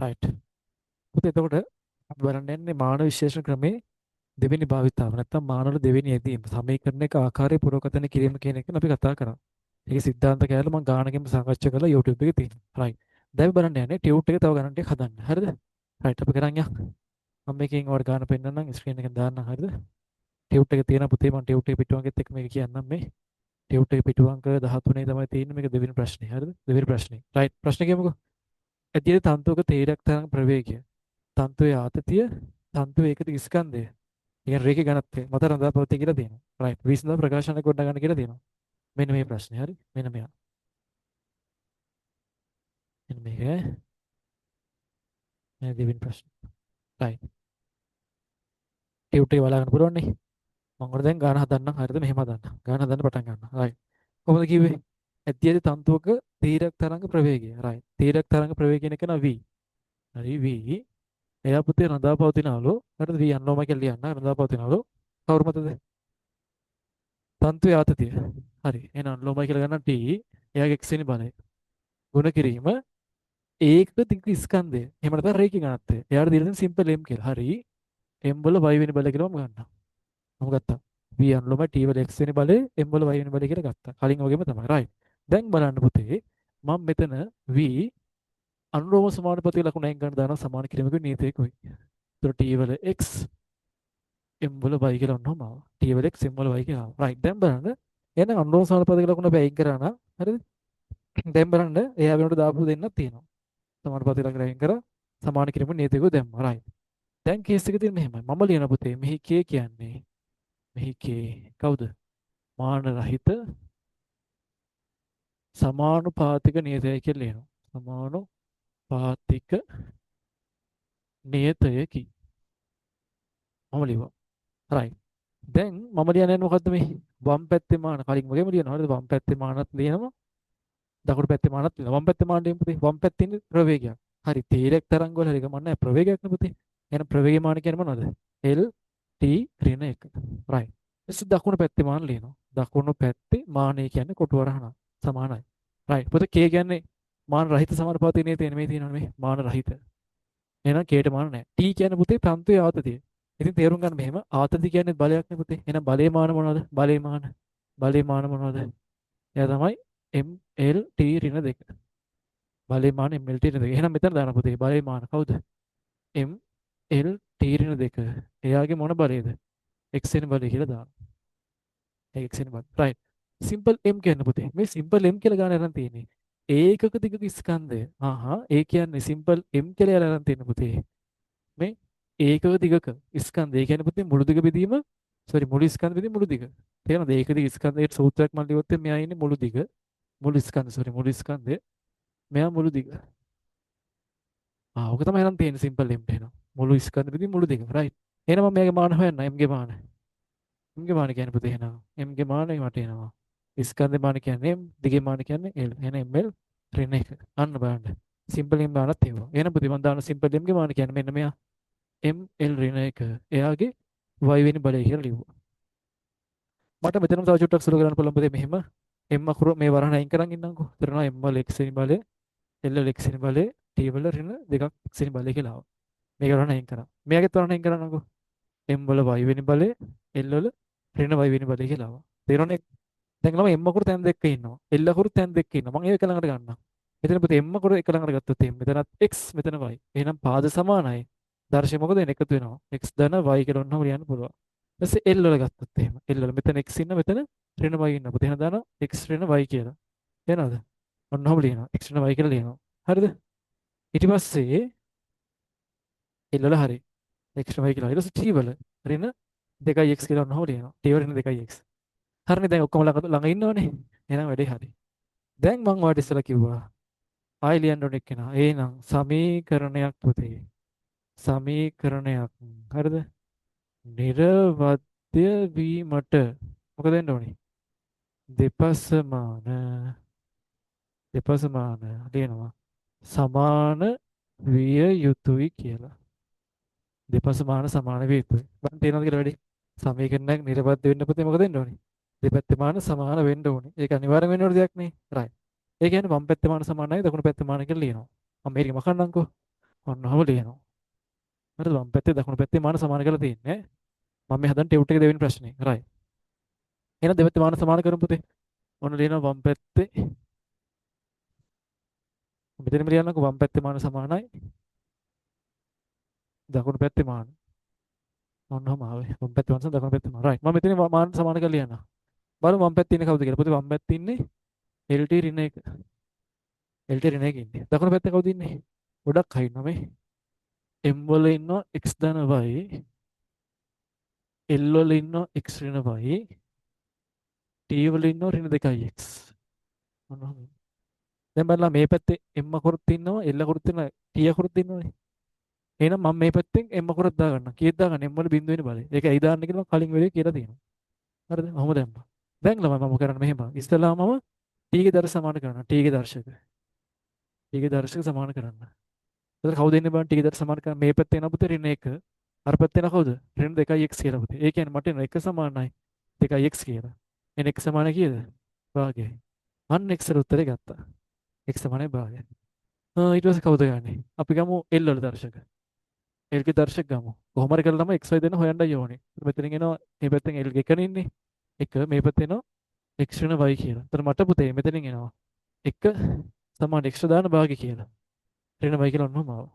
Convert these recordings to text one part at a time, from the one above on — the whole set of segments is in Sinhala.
රයිට්. පුතේ එතකොට අපි බලන්න යන්නේ මාන විශ්ලේෂණ ක්‍රමේ දෙවෙනි භාවිතාව. නැත්තම් මානවල දෙවෙනි යෙදීම. සමීකරණයක ආකාරය පුරවකතන කිරීම කියන එක අපි කතා කරා. ඒකේ સિદ્ધාන්ත කැලේ මම ගානකින් සාකච්ඡා කළා YouTube එකේ තියෙනවා. රයිට්. දැන් අපි බලන්න යන්නේ ටියුට් එක තව ගණන් ටික හදන්න. හරිද? රයිට් අපි කරන් යන්න. මම මේකෙන් ඔයාලට ගාන පෙන්නන්නම් ස්ක්‍රීන් එකෙන් දාන්නම්. හරිද? ටියුට් එක තියෙන පුතේ මම ටියුට් එක පිටුවන්ගෙත් එක්ක මේක කියන්නම් මේ. ටියුට් එක පිටුවන්ක 13 තමයි තියෙන්නේ මේක දෙවෙනි ප්‍රශ්නේ. හරිද? දෙවෙනි ප්‍රශ්නේ. රයිට්. ප්‍රශ්නේ කියමුකෝ. ඇතියේ තන්තුවක තේරයක් තරම් ප්‍රවේගය. තන්තුවේ ආතතිය, තන්තුවේ ඒකද ස්කන්ධය. ඉතින් රේඛේ ඝනත්වය මත රඳා පවතී කියලා දෙනවා. රයිට්. විසඳන ප්‍රකාශන කොට ගන්න කියලා දෙනවා. මෙන්න මේ ප්‍රශ්නේ. හරි. මෙන්න මෙයා. මෙන්න මේක. මේ දෙවෙනි ප්‍රශ්නේ. රයිට්. ටියුට් එක බලා ගන්න පුළුවන් නේ. මම ඔයාලට දැන් ගාන හදන්නම්. හරිද? මෙහෙම හදන්න. ගාන හදන්න පටන් ගන්න. රයිට්. කොහොමද කිව්වේ? ඇතියේ තන්තුවක තීරක තරංග ප්‍රවේගය. රයිට්. තීරක තරංග ප්‍රවේගය කියන එක න v. හරි v. එයා පුතේ රඳා පවතිනවලු. හරිද? v යන්නෝම කියලා ලියන්න. රඳා පවතිනවලු. කවුරු මතද? තන්තුවේ ආතතිය. හරි. එහෙනම් ලෝමයි කියලා ගන්න t. එයාගේ x වෙනි බලය. ගුණ කිරීම ඒක දිග ස්කන්ධය. එහෙම නැත්නම් රේඛී ඝනත්වය. එයාට දීලා තියෙන සිම්පල් m කියලා. හරි. m වල y වෙනි බලය කියලා මම ගන්නවා. මම ගත්තා. v අනුලෝමයි t වල x වෙනි බලය m වල y වෙනි බලය කියලා ගත්තා. කලින් වගේම තමයි. right. දැන් බලන්න පුතේ මම මෙතන v අනුලෝම සමානුපාතික ලකුණ අයින් ගන්න දානවා සමාන කිරීමක නීතියකුයි. ඒතර t වල x m වල y කියලා ඔන්නම ආවා. t වල x m වල y කියලා ආවා. right. දැන් බලන්න එහෙනම් අනුලෝම සමානුපාතික ලකුණ අපි අයින් කරා නම් හරිද? දැන් බලන්න එයා වෙනකොට දාපු දෙන්නක් තියෙනවා. සමානුපාතික ලකුණ අයින් කරා සමාන කිරීමක නීතියකුයි දැම්මා. right. දැන් කේස් එක තියෙන්නේ මෙහෙමයි. මම ලියන පුතේ මෙහි k කියන්නේ මෙහි k කවුද? මාන රහිත සමානුපාතික නියතය කියලා ලියනවා. සමානුපාතික නියතයකි. මම ලියුවා. right. දැන් මම ලියන්නේ මොකද්ද මේ? වම් පැත්තේ මාන කලින් වගේම ලියනවා. හරිද? වම් පැත්තේ මානත් ලියනවා. දකුණු පැත්තේ මානත් ලියනවා. වම් පැත්තේ මාන ලියමු පුතේ. වම් පැත්තේ ඉන්නේ ප්‍රවේගයක්. හරි. තීරක තරංග වල හරි ගමන් නැහැ. ප්‍රවේගයක් නේ පුතේ. එහෙනම් ප්‍රවේගී මාන කියන්නේ මොනවද? L T ඍණ 1. right. එස් දකුණු පැත්තේ මාන ලියනවා. දකුණු පැත්තේ මානය කියන්නේ කොටු වරහණ සමානයි. right. පුතේ K කියන්නේ මාන රහිත සමානුපාතික නියතය නෙමෙයි තියෙනවනේ මේ. මාන රහිත. එහෙනම් K ට මාන නැහැ. T කියන්නේ පුතේ තන්තුවේ ආතතිය. ඉතින් තේරුම් ගන්න මෙහෙම ආතතිය කියන්නේ බලයක් නේ පුතේ. එහෙනම් බලේ මාන මොනවද? බලේ මාන. බලේ මාන මොනවද? එයා තමයි MLT ඍණ 2. බලේ මාන MLT ඍණ 2. එහෙනම් මෙතන දාන්න පුතේ බලේ මාන කවුද? MLT ඍණ 2. එයාගේ මොන බලයද? X වෙන බලය කියලා දාන්න. ඒක X වෙන බලය. right. සිම්පල් M කියන්න පුතේ. මේ සිම්පල් M කියලා ගන්න අරන් තියෙන්නේ. ඒකක දිගක ස්කන්ධය. ඒ කියන්නේ සිම්පල් M කියලා අරන් තියෙන පුතේ. මේ ඒකක දිගක ස්කන්ධය. ඒ කියන්නේ පුතේ මුළු දිග බෙදීම මුළු ස්කන්ධ බෙදීම මුළු දිග. තේරෙනවද? ඒක දිග ස්කන්ධයේ සූත්‍රයක් මම ලියුවොත් මෙයා ඉන්නේ මුළු දිග. මුළු ස්කන්ධ මුළු ස්කන්ධය. මෙයා මුළු දිග. ඔක තමයි එහෙනම් තියෙන්නේ සිම්පල් M එහෙනම්. මුළු ස්කන්ධ බෙදීම මුළු දිග. right. එහෙනම් මම මෙයාගේ මාන හොයන්න M ගේ මාන. M ගේ මාන කියන්නේ පුතේ එහෙනම් M ගේ මානයි මට එනවා. ස්කන්ධේ මාන කියන්නේ M, දිගේ මාන කියන්නේ L. එහෙනම් ML ඍණ 1. අන්න බලන්න. සිම්පල් M මානත් ඒවා. එහෙනම් පුතේ මම දාන සිම්පල් M ගේ මාන කියන්නේ මෙන්න මෙයා. ML ඍණ 1. එයාගේ y වෙනි බලය කියලා ලිව්වා. මට මෙතනම තව චුට්ටක් සුළු කරන්න පුළුවන් පුතේ මෙහෙම M අකුර මේ වරහණ අයින් කරන් ඉන්නම්කෝ. එතරම් M වල x වෙනි බලය, L වල x වෙනි බලය, T වල ඍණ 2ක් x වෙනි බලය කියලා ආවා. මේක වරහණ අයින් කරා. මෙයාගෙත් වරහණ අයින් කරන්නම්කෝ. M වල y වෙනි බලය, L වල ඍණ y වෙනි බලය කියලා ආවා. තේරුණානේ? දැන් ළම M අකුර තැන් දෙකක ඉන්නවා. L අකුර තැන් දෙකක ඉන්නවා. මම ඒක ළඟට ගන්නම්. මෙතන පුතේ M අකුර එක ළඟට ගත්තොත් මෙතනත් x මෙතන y. එහෙනම් පාද සමානයි. දර්ශය මොකද වෙන්නේ? එකතු වෙනවා. x ධන y කියලා ඔන්නම ලියන්න පුළුවන්. ඊට පස්සේ L වල ගත්තොත් එහෙම. L වල මෙතන x ඉන්න මෙතන ඍණ y ඉන්න. පුතේ එහෙනම් දානවා x ඍණ y කියලා. තේරෙනවද? ඔන්නම ලියනවා. x ඍණ y කියලා ලියනවා. හරිද? ඊට පස්සේ L වල හරි. x ඍණ y කියලා. ඊට පස්සේ t වල ඍණ 2x කියලා ඔන්නම ලියනවා. t වල ඍණ 2x. හරිනේ දැන් ඔක්කොම ළඟ ඉන්නවනේ. එහෙනම් වැඩේ හරි. දැන් මම ඔයාලට ඉස්සලා කිව්වා ආයි ලියන්න ඕනේ කෙනා. එහෙනම් සමීකරණයක් පුතේ. සමීකරණයක්. හරිද? නිර්වද්‍ය වීමට මොකද වෙන්න ඕනේ? දෙපස මාන ලියනවා. සමාන විය යුතුයි කියලා. දෙපස මාන සමාන විය යුතුයි. බලන්න තේරෙනවද කියලා වැඩි? සමීකරණයක් නිර්වද්‍ය වෙන්න පුතේ මොකද වෙන්න ඕනේ? දෙපැත්තේ මාන සමාන වෙන්න ඕනේ. ඒක අනිවාර්යෙන් වෙන්න ඕන දෙයක් නේ. right. ඒ කියන්නේ වම් පැත්තේ මාන සමානයි දකුණු පැත්තේ මාන කියලා ලියනවා. මම මේක මකන්නම්කෝ. ඔන්නවම ලියනවා. හරිද? වම් පැත්තේ දකුණු පැත්තේ මාන සමාන කරලා තියෙන්නේ. මම මේ හදන ටියුට් එක දෙවෙනි ප්‍රශ්නේ. right. එහෙනම් දෙපැත්තේ මාන සමාන කරමු පුතේ. ඔන්න ලියනවා වම් පැත්තේ මෙතනම ලියන්නකෝ වම් පැත්තේ මාන සමානයි දකුණු පැත්තේ මාන. ඔන්නම ආවේ. වම් පැත්තේ මාන දකුණු පැත්තේ මාන. right. මම මෙතන මාන සමාන කරලා ලියනවා. බලමු වම් පැත්තේ ඉන්නේ කවුද කියලා. පුතේ වම් පැත්තේ ඉන්නේ LT ඍණ 1. LT ඍණ 1 ඉන්නේ. දකුණු පැත්තේ කවුද ඉන්නේ? ගොඩක් අය ඉන්නවා මේ. M වල ඉන්නවා x ධන y. L වල ඉන්නවා x ඍණ y. T වල ඉන්නවා ඍණ 2x. ඔන්නම. දැන් බලන්න මේ පැත්තේ m අකුරුත් ඉන්නවා l අකුරුත් ඉන්නවා t අකුරුත් ඉන්නවනේ. එහෙනම් මම මේ පැත්තෙන් m අකුරක් දාගන්නවා. කීයද දාගන්නේ? m වල බිඳුව වෙන බලය. ඒක ඇයි දාන්නේ කියලා මම කලින් වෙලේ කියලා තියෙනවා. හරිද? ඔහොම දැම්මා. දැන් ළමයි මම කරන්නේ මෙහෙම. ඉස්සෙල්ලාම මම t ගේ දර්ශ සමාන කරනවා. t ගේ දර්ශක. t ගේ දර්ශක සමාන කරන්න. එතකොට කවුද ඉන්නේ බලන්න t ගේ දර්ශ සමාන කරන මේ පැත්තේ එන පුතේ ඍණ 1. අර පැත්තේ එන කවුද? ඍණ 2x කියලා පුතේ. ඒ කියන්නේ මට එන 1 සමානයි 2x කියලා. එන 1 සමානයි කීයද? භාගයයි. අන්න x වල උත්තරේ ගත්තා. x සමානයි භාගයයි. ඊට පස්සේ කවුද ගන්නෙ? අපි ගමු l වල දර්ශක. l ගේ දර්ශක ගමු. කොහොම හරි කරලා තමයි xy දෙන්න හොයන්නයි ඕනේ. මෙතනින් එනවා මේ පැත්තෙන් l එකනේ ඉන්නේ. 1 මේ පැත්තේ එනවා x ඍණ y කියලා. එතන මට පුතේ මෙතනින් එනවා 1 සමාන x දාන භාගය කියලා. ඍණ y කියලා ඔන්නම ආවා.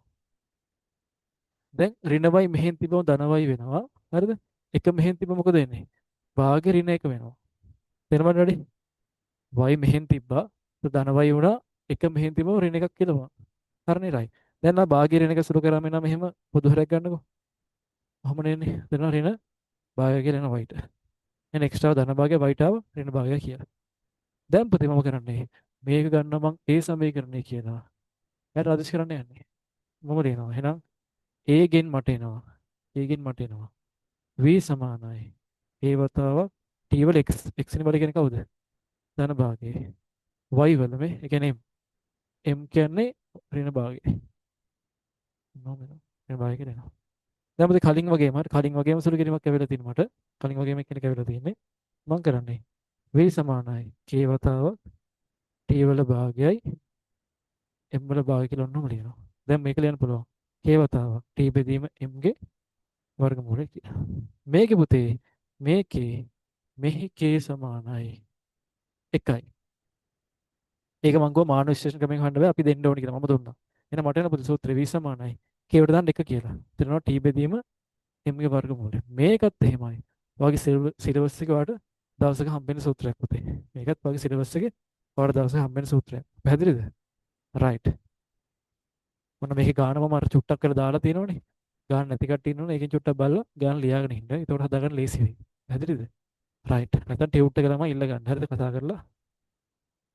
දැන් ඍණ y මෙහෙන් තිබ්බම ධන y වෙනවා. හරිද? 1 මෙහෙන් තිබ්බම මොකද වෙන්නේ? භාගය ඍණ 1 වෙනවා. තේරුණාද වැඩි? y මෙහෙන් තිබ්බා. ධන y වුණා. 1 මෙහෙන් තිබ්බම ඍණ 1ක් කියලා වුණා. හරිනේ රයි. දැන් ආ භාගය ඍණ 1 සුළු කරාම එනවා මෙහෙම පොදු හරයක් ගන්නකො. කොහොම නෙන්නේ? දෙනවා ඍණ භාගය කියලා එනවා y ට. එන එක්ස්ට්‍රා ධන භාගය y ට ආව ඍණ භාගය කියලා. දැන් පුතේ මම කරන්නේ මේක ගන්නවා මං ඒ සමීකරණය කියනවා. එයාට ආදේශ කරන්න යන්නේ. මම ලියනවා. එහෙනම් a ගෙන් මට එනවා. a ගෙන් මට එනවා. v සමානයි. a වතාවක් t වල x. x නේ බල කියන්නේ කවුද? ධන භාගය. y වල මේ ඒ කියන්නේ m කියන්නේ ඍණ භාගය. මොනවද? ඍණ භාගය කියනවා. දැන් පුතේ කලින් වගේම කලින් වගේම සුළු කිරීමක් ඇවිල්ලා තියෙනවා මට. කලින් වගේම එක්කෙනෙක් ඇවිල්ලා තියෙන්නේ. මම කරන්නේ v සමානයි k වතාවක් t වල භාගයයි m වල භාගය කියලා ඔන්නම ලියනවා. දැන් මේක ලියන්න පුළුවන්. k වතාවක් t බෙදීම m ගේ වර්ගමූලය කියලා. මේකේ පුතේ මේකේ මෙහි k සමානයි 1යි. ඒක මම ගෝ මාන විශ්ලේෂණ ක්‍රමයෙන් හොයන්න බෑ අපි දෙන්න ඕනේ කියලා මම දුන්නා. එහෙනම් මට එන පුතේ සූත්‍රය v සමානයි k වට දාන්න 1 කියලා. එතනවා t බෙදීම m ගේ වර්ගමූලය. මේකත් එහෙමයි. ඔයගේ සිලබස් එකේ වාට දවසක හම්බෙන සූත්‍රයක් පුතේ. මේකත් ඔයගේ සිලබස් එකේ වාට දවසක හම්බෙන සූත්‍රයක්. පැහැදිලිද? right. මොන මේකේ ගාන මම අර චුට්ටක් කරලා දාලා තියෙනවනේ. ගාන නැති කට්ටිය ඉන්නවනේ. ඒකෙන් චුට්ටක් බලලා ගාන ලියාගෙන ඉන්න. ඒකට හදාගන්න ලේසි වෙයි. පැහැදිලිද? right. නැත්නම් ටියුට් එක තමයි ඉල්ල ගන්න. හරිද කතා කරලා?